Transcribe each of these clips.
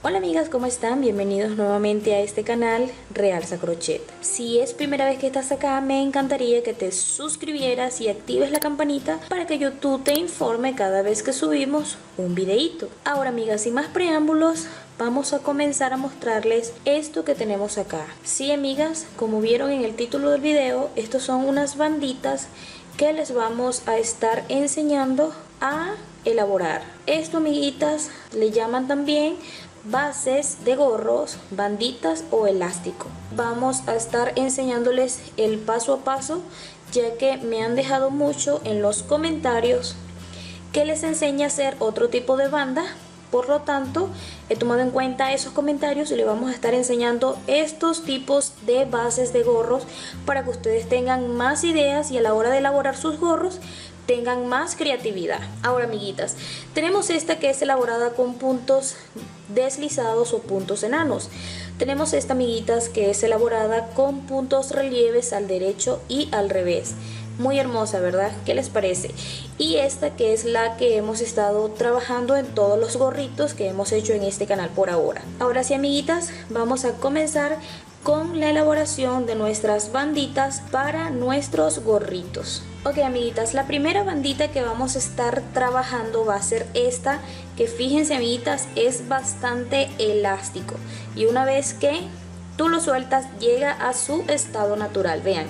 Hola amigas, ¿cómo están? Bienvenidos nuevamente a este canal Realza Crochet. Si es primera vez que estás acá, me encantaría que te suscribieras y actives la campanita para que YouTube te informe cada vez que subimos un videíto. Ahora amigas, sin más preámbulos, vamos a comenzar a mostrarles esto que tenemos acá. Sí amigas, como vieron en el título del video, estos son unas banditas que les vamos a estar enseñando a elaborar. Esto amiguitas le llaman también bases de gorros, banditas o elástico. Vamos a estar enseñándoles el paso a paso, ya que me han dejado mucho en los comentarios que les enseñe a hacer otro tipo de banda. Por lo tanto, he tomado en cuenta esos comentarios y les vamos a estar enseñando estos tipos de bases de gorros para que ustedes tengan más ideas y a la hora de elaborar sus gorros tengan más creatividad. Ahora amiguitas, tenemos esta que es elaborada con puntos deslizados o puntos enanos. Tenemos esta amiguitas que es elaborada con puntos relieves al derecho y al revés. Muy hermosa, ¿verdad? ¿Qué les parece? Y esta que es la que hemos estado trabajando en todos los gorritos que hemos hecho en este canal por ahora. Ahora sí amiguitas, vamos a comenzar con la elaboración de nuestras banditas para nuestros gorritos. Ok amiguitas, la primera bandita que vamos a estar trabajando va a ser esta, que fíjense amiguitas, es bastante elástico y una vez que tú lo sueltas llega a su estado natural. Vean,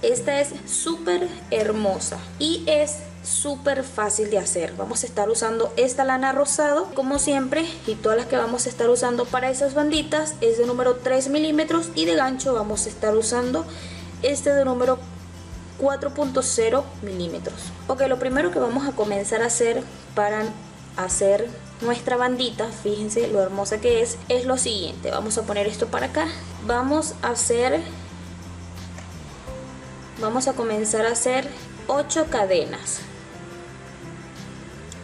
esta es súper hermosa y es súper fácil de hacer. Vamos a estar usando esta lana rosado como siempre, y todas las que vamos a estar usando para esas banditas es de número 3 milímetros y de gancho vamos a estar usando este de número 4.0 milímetros. Ok, lo primero que vamos a comenzar a hacer para hacer nuestra bandita, fíjense lo hermosa que es lo siguiente. Vamos a poner esto para acá. Vamos a comenzar a hacer 8 cadenas.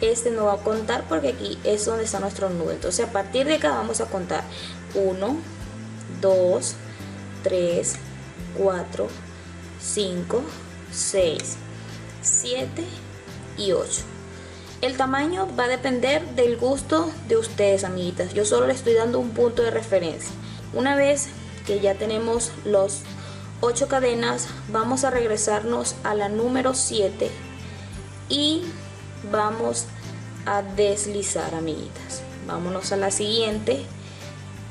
Este no va a contar porque aquí es donde está nuestro nudo. Entonces a partir de acá vamos a contar 1, 2, 3, 4, 5, 6, 7 y 8. El tamaño va a depender del gusto de ustedes amiguitas. Yo solo les estoy dando un punto de referencia. Una vez que ya tenemos los 8 cadenas, vamos a regresarnos a la número 7 y vamos a deslizar amiguitas. Vámonos a la siguiente,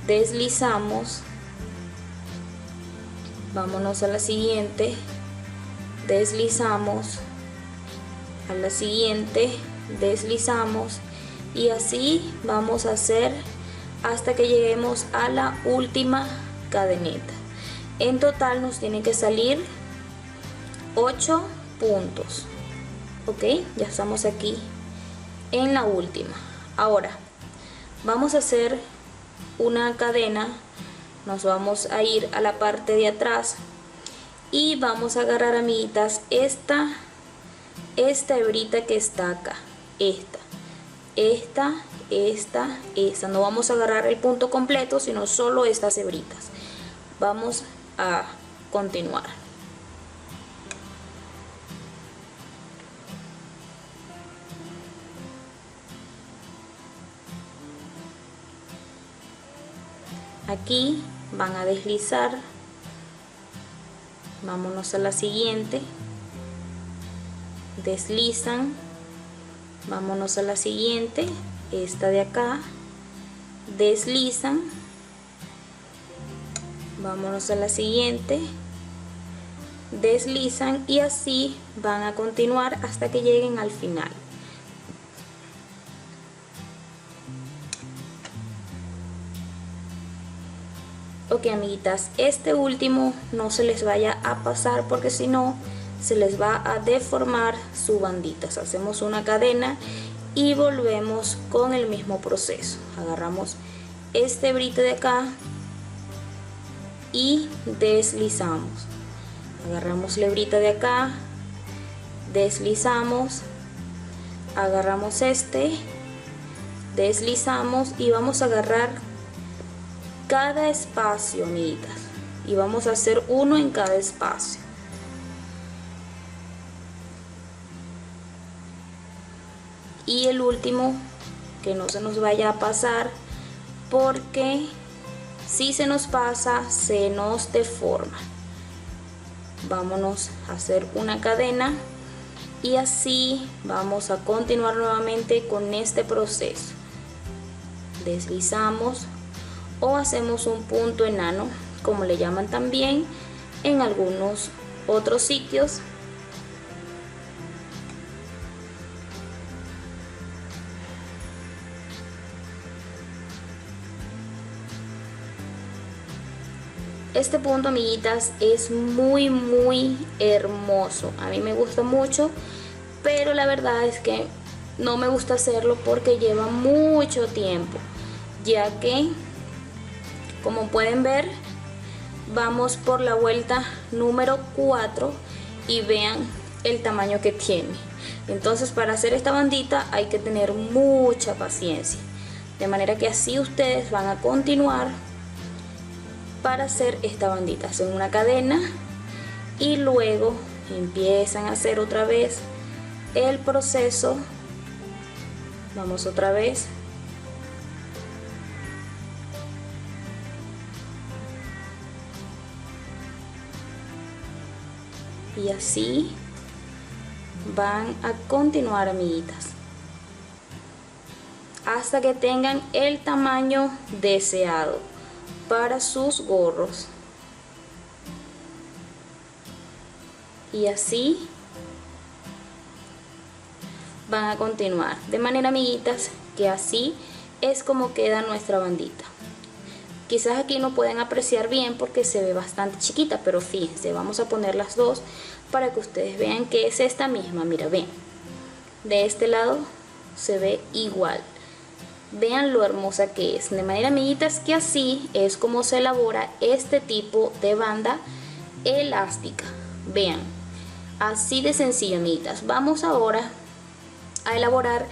deslizamos, vámonos a la siguiente, deslizamos, a la siguiente, deslizamos, y así vamos a hacer hasta que lleguemos a la última cadenita. En total nos tienen que salir 8 puntos. Ok, ya estamos aquí en la última. Ahora vamos a hacer una cadena, nos vamos a ir a la parte de atrás y vamos a agarrar amiguitas esta hebrita que está acá, esta, no vamos a agarrar el punto completo sino solo estas hebritas. Vamos a continuar. Aquí van a deslizar, vámonos a la siguiente, deslizan, vámonos a la siguiente, esta de acá, deslizan, vámonos a la siguiente, deslizan, y así van a continuar hasta que lleguen al final. Ok amiguitas, este último no se les vaya a pasar porque si no se les va a deformar su bandita. Hacemos una cadena y volvemos con el mismo proceso. Agarramos este hebrita de acá y deslizamos, agarramos la hebrita de acá, deslizamos, agarramos este, deslizamos y vamos a agarrar cada espacio amiguitas y vamos a hacer uno en cada espacio. Y el último, que no se nos vaya a pasar, porque si se nos pasa se nos deforma. Vámonos a hacer una cadena y así vamos a continuar nuevamente con este proceso. Deslizamos o hacemos un punto enano, como le llaman también en algunos otros sitios. Este punto, amiguitas, es muy hermoso. A mí me gusta mucho, pero la verdad es que no me gusta hacerlo porque lleva mucho tiempo, ya que, como pueden ver, vamos por la vuelta número 4 y vean el tamaño que tiene. Entonces, para hacer esta bandita hay que tener mucha paciencia, de manera que así ustedes van a continuar para hacer esta bandita. Hacen una cadena y luego empiezan a hacer otra vez el proceso. Vamos otra vez. Y así van a continuar, amiguitas, hasta que tengan el tamaño deseado para sus gorros. Y así van a continuar, de manera, amiguitas, que así es como queda nuestra bandita. Quizás aquí no pueden apreciar bien porque se ve bastante chiquita, pero fíjense, vamos a poner las dos para que ustedes vean que es esta misma. Mira, ven, de este lado se ve igual. Vean lo hermosa que es. De manera, amiguitas, que así es como se elabora este tipo de banda elástica. Vean, así de sencillo, amiguitas. Vamos ahora a elaborar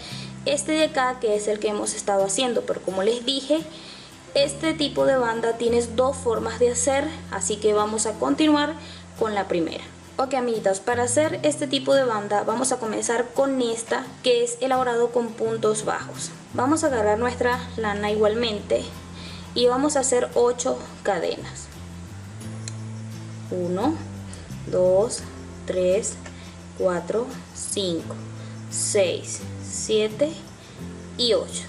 este de acá, que es el que hemos estado haciendo, pero como les dije, este tipo de banda tienes dos formas de hacer, así que vamos a continuar con la primera. Ok, amiguitas, para hacer este tipo de banda vamos a comenzar con esta, que es elaborado con puntos bajos. Vamos a agarrar nuestra lana igualmente y vamos a hacer 8 cadenas. 1, 2, 3, 4, 5, 6, 7 y 8.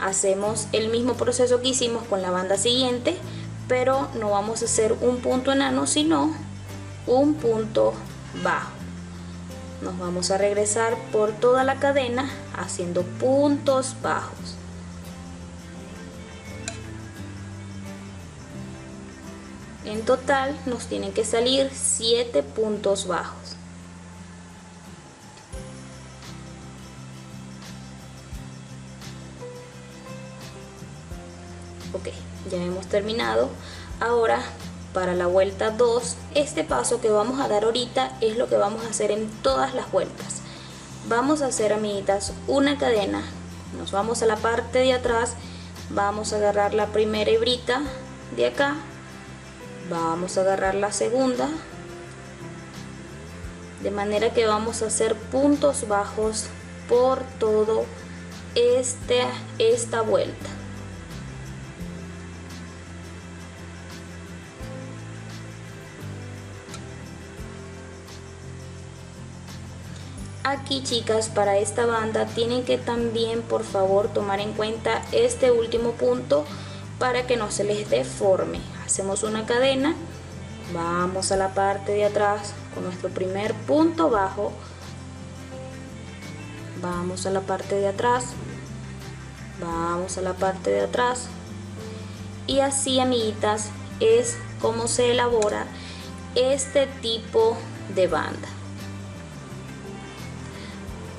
Hacemos el mismo proceso que hicimos con la banda siguiente, pero no vamos a hacer un punto enano, sino un punto bajo. Nos vamos a regresar por toda la cadena haciendo puntos bajos. En total nos tienen que salir 7 puntos bajos. Ok, ya hemos terminado. Ahora, para la vuelta 2, este paso que vamos a dar ahorita es lo que vamos a hacer en todas las vueltas. Vamos a hacer, amiguitas, una cadena. Nos vamos a la parte de atrás. Vamos a agarrar la primera hebrita de acá. Vamos a agarrar la segunda. De manera que vamos a hacer puntos bajos por todo esta vuelta. Aquí, chicas, para esta banda tienen que también, por favor, tomar en cuenta este último punto para que no se les deforme. Hacemos una cadena, vamos a la parte de atrás con nuestro primer punto bajo, vamos a la parte de atrás, vamos a la parte de atrás, y así, amiguitas, es como se elabora este tipo de banda.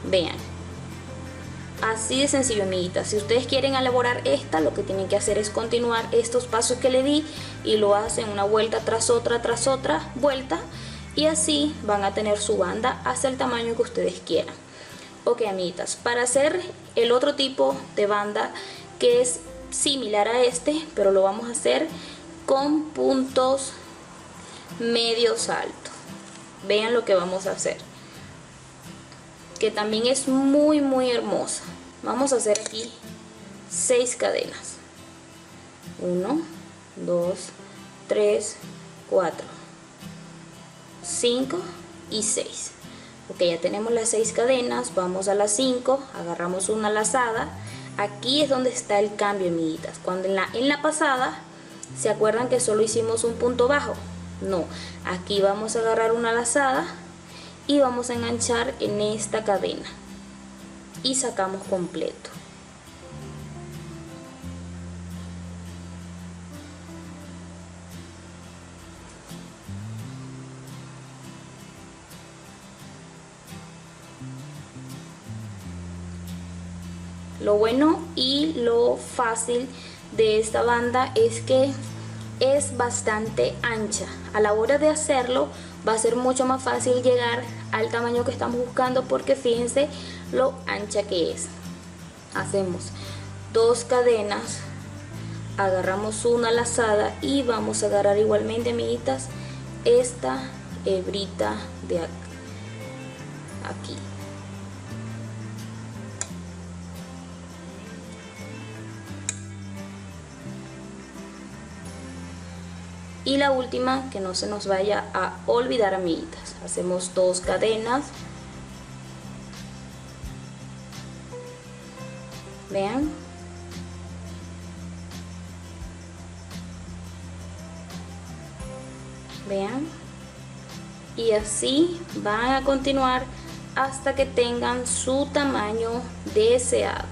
Vean, así de sencillo, amiguitas. Si ustedes quieren elaborar esta, lo que tienen que hacer es continuar estos pasos que le di y lo hacen una vuelta tras otra vuelta, y así van a tener su banda hasta el tamaño que ustedes quieran. Ok, amiguitas, para hacer el otro tipo de banda, que es similar a este, pero lo vamos a hacer con puntos medios altos. Vean lo que vamos a hacer, que también es muy hermosa. Vamos a hacer aquí 6 cadenas. 1, 2, 3, 4, 5 y 6. Ok, ya tenemos las 6 cadenas. Vamos a las 5, agarramos una lazada. Aquí es donde está el cambio, amiguitas. Cuando en la pasada, ¿se acuerdan que solo hicimos un punto bajo? No, aquí vamos a agarrar una lazada y vamos a enganchar en esta cadena y sacamos completo. Lo bueno y lo fácil de esta banda es que es bastante ancha. A la hora de hacerlo va a ser mucho más fácil llegar al tamaño que estamos buscando, porque fíjense lo ancha que es. Hacemos 2 cadenas, agarramos una lazada y vamos a agarrar igualmente, amiguitas, esta hebrita de aquí. Y la última, que no se nos vaya a olvidar, amiguitas, hacemos 2 cadenas. Vean. Vean. Y así van a continuar hasta que tengan su tamaño deseado.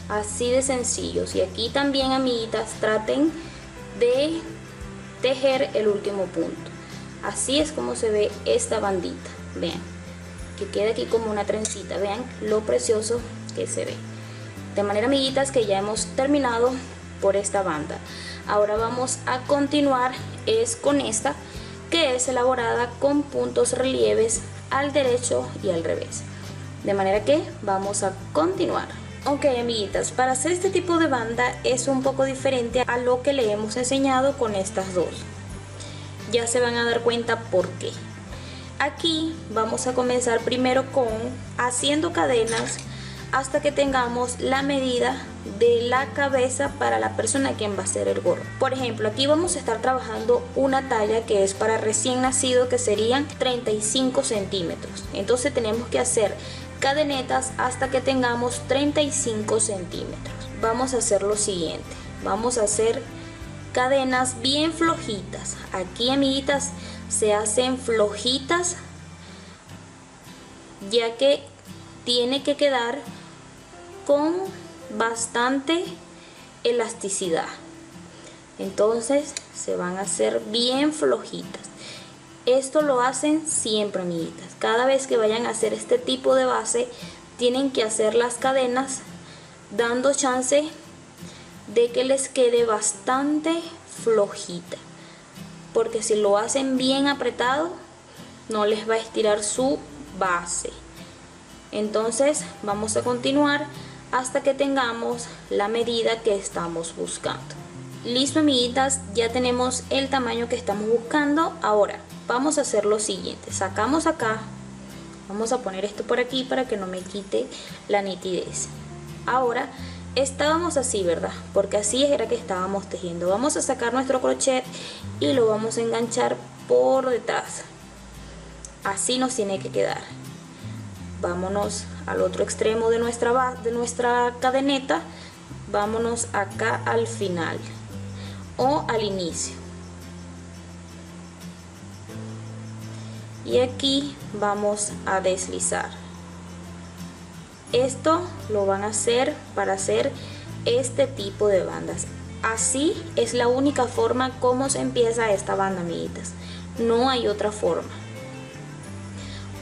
Así de sencillos. Y aquí también, amiguitas, traten de tejer el último punto. Así es como se ve esta bandita. Vean que queda aquí como una trencita. Vean lo precioso que se ve. De manera, amiguitas, que ya hemos terminado por esta banda. Ahora vamos a continuar es con esta, que es elaborada con puntos relieves al derecho y al revés. De manera que vamos a continuar. Ok, amiguitas, para hacer este tipo de banda es un poco diferente a lo que le hemos enseñado con estas dos. Ya se van a dar cuenta por qué. Aquí vamos a comenzar primero con haciendo cadenas hasta que tengamos la medida de la cabeza para la persona a quien va a hacer el gorro. Por ejemplo, aquí vamos a estar trabajando una talla que es para recién nacido, que serían 35 centímetros. Entonces tenemos que hacer cadenetas hasta que tengamos 35 centímetros. Vamos a hacer lo siguiente. Vamos a hacer cadenas bien flojitas. Aquí, amiguitas, se hacen flojitas, ya que tiene que quedar con bastante elasticidad. Entonces se van a hacer bien flojitas. Esto lo hacen siempre, amiguitas. Cada vez que vayan a hacer este tipo de base, tienen que hacer las cadenas dando chance de que les quede bastante flojita, porque si lo hacen bien apretado no les va a estirar su base. Entonces vamos a continuar hasta que tengamos la medida que estamos buscando. Listo, amiguitas, ya tenemos el tamaño que estamos buscando. Ahora vamos a hacer lo siguiente. Sacamos acá, vamos a poner esto por aquí para que no me quite la nitidez. Ahora estábamos así, ¿verdad? Porque así era que estábamos tejiendo. Vamos a sacar nuestro crochet y lo vamos a enganchar por detrás. Así nos tiene que quedar. Vámonos al otro extremo de nuestra cadeneta. Vámonos acá al final o al inicio. Y aquí vamos a deslizar. Esto lo van a hacer para hacer este tipo de bandas. Así es la única forma como se empieza esta banda, amiguitas. No hay otra forma.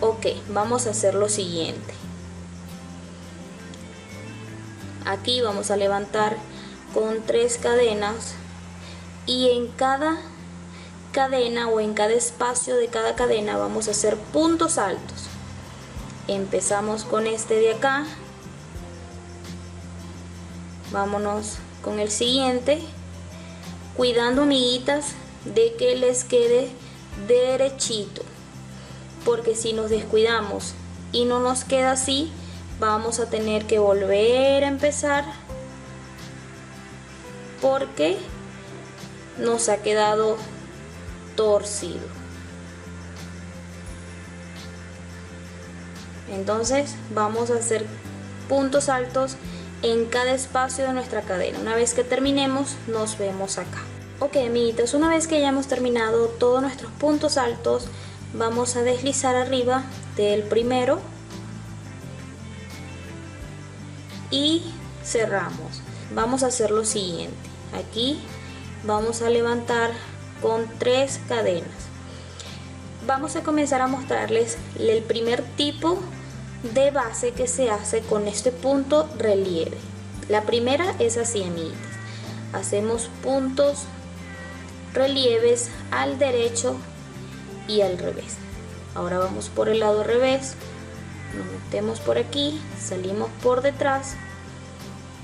Ok, vamos a hacer lo siguiente. Aquí vamos a levantar con 3 cadenas y en cada cadena o en cada espacio de cada cadena vamos a hacer puntos altos. Empezamos con este de acá, vámonos con el siguiente, cuidando, amiguitas, de que les quede derechito, porque si nos descuidamos y no nos queda así, vamos a tener que volver a empezar porque nos ha quedado torcido. Entonces vamos a hacer puntos altos en cada espacio de nuestra cadena. Una vez que terminemos, nos vemos acá. Ok, amiguitas, una vez que ya hemos terminado todos nuestros puntos altos, vamos a deslizar arriba del primero y cerramos. Vamos a hacer lo siguiente. Aquí vamos a levantar con 3 cadenas. Vamos a comenzar a mostrarles el primer tipo de base que se hace con este punto relieve. La primera es así, amiguitas. Hacemos puntos relieves al derecho y al revés. Ahora vamos por el lado revés, nos metemos por aquí, salimos por detrás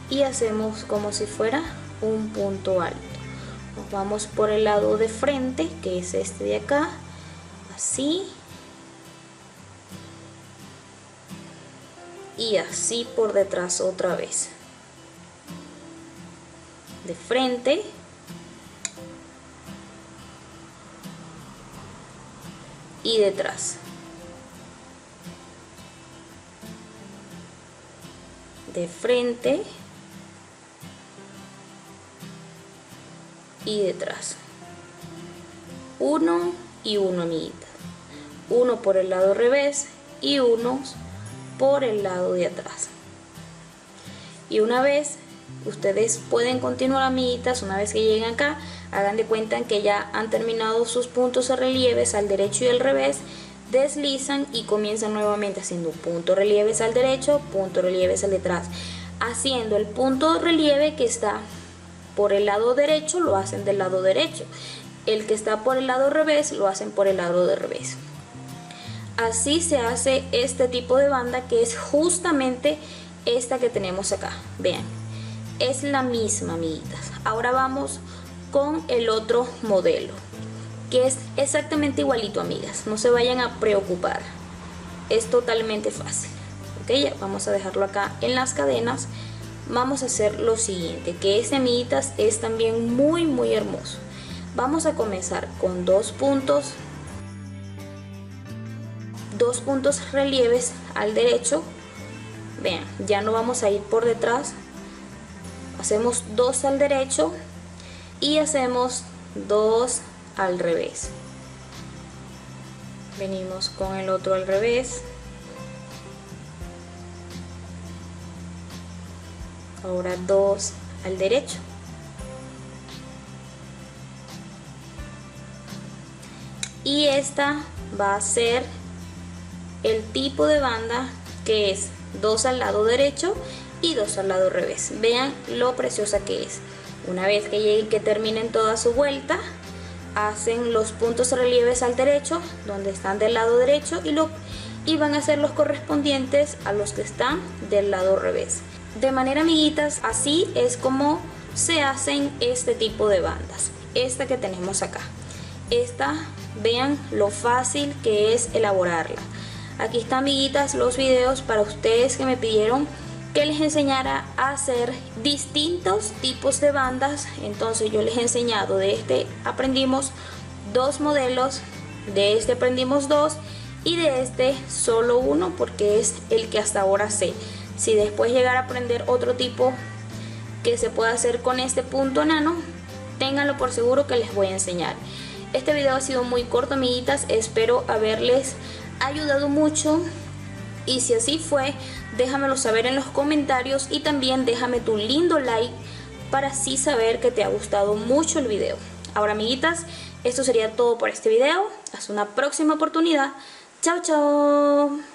y hacemos como si fuera un punto alto. Nos vamos por el lado de frente, que es este de acá, así y así por detrás otra vez, de frente y detrás, de frente y detrás, uno y uno, amiguitas, uno por el lado revés y unos por el lado de atrás. Y una vez ustedes pueden continuar, amiguitas, una vez que lleguen acá, hagan de cuenta que ya han terminado sus puntos relieves al derecho y al revés, deslizan y comienzan nuevamente haciendo puntos relieves al derecho, puntos relieves al detrás, haciendo el punto relieve que está por el lado derecho, lo hacen del lado derecho, el que está por el lado revés lo hacen por el lado de revés. Así se hace este tipo de banda, que es justamente esta que tenemos acá. Vean, es la misma, amiguitas. Ahora vamos con el otro modelo, que es exactamente igualito, amigas, no se vayan a preocupar, es totalmente fácil. Ok, ya vamos a dejarlo acá en las cadenas. Vamos a hacer lo siguiente, que este, amiguitas, es también muy hermoso. Vamos a comenzar con dos puntos relieves al derecho. Vean, ya no vamos a ir por detrás, hacemos 2 al derecho y hacemos 2 al revés. Venimos con el otro al revés. Ahora 2 al derecho. Y esta va a ser el tipo de banda que es 2 al lado derecho y 2 al lado revés. Vean lo preciosa que es. Una vez que lleguen, que terminen toda su vuelta, hacen los puntos relieves al derecho donde están del lado derecho y van a hacer los correspondientes a los que están del lado revés. De manera, amiguitas, así es como se hacen este tipo de bandas. Esta que tenemos acá, esta, vean lo fácil que es elaborarla. Aquí están, amiguitas, los videos para ustedes que me pidieron que les enseñara a hacer distintos tipos de bandas. Entonces yo les he enseñado, de este aprendimos 2 modelos, de este aprendimos 2 y de este solo 1, porque es el que hasta ahora sé. Si después llegara a aprender otro tipo que se pueda hacer con este punto nano, ténganlo por seguro que les voy a enseñar. Este video ha sido muy corto, amiguitas, espero haberles ayudado mucho, y si así fue, déjamelo saber en los comentarios y también déjame tu lindo like para así saber que te ha gustado mucho el video. Ahora, amiguitas, esto sería todo por este video. Hasta una próxima oportunidad. Chao, chao.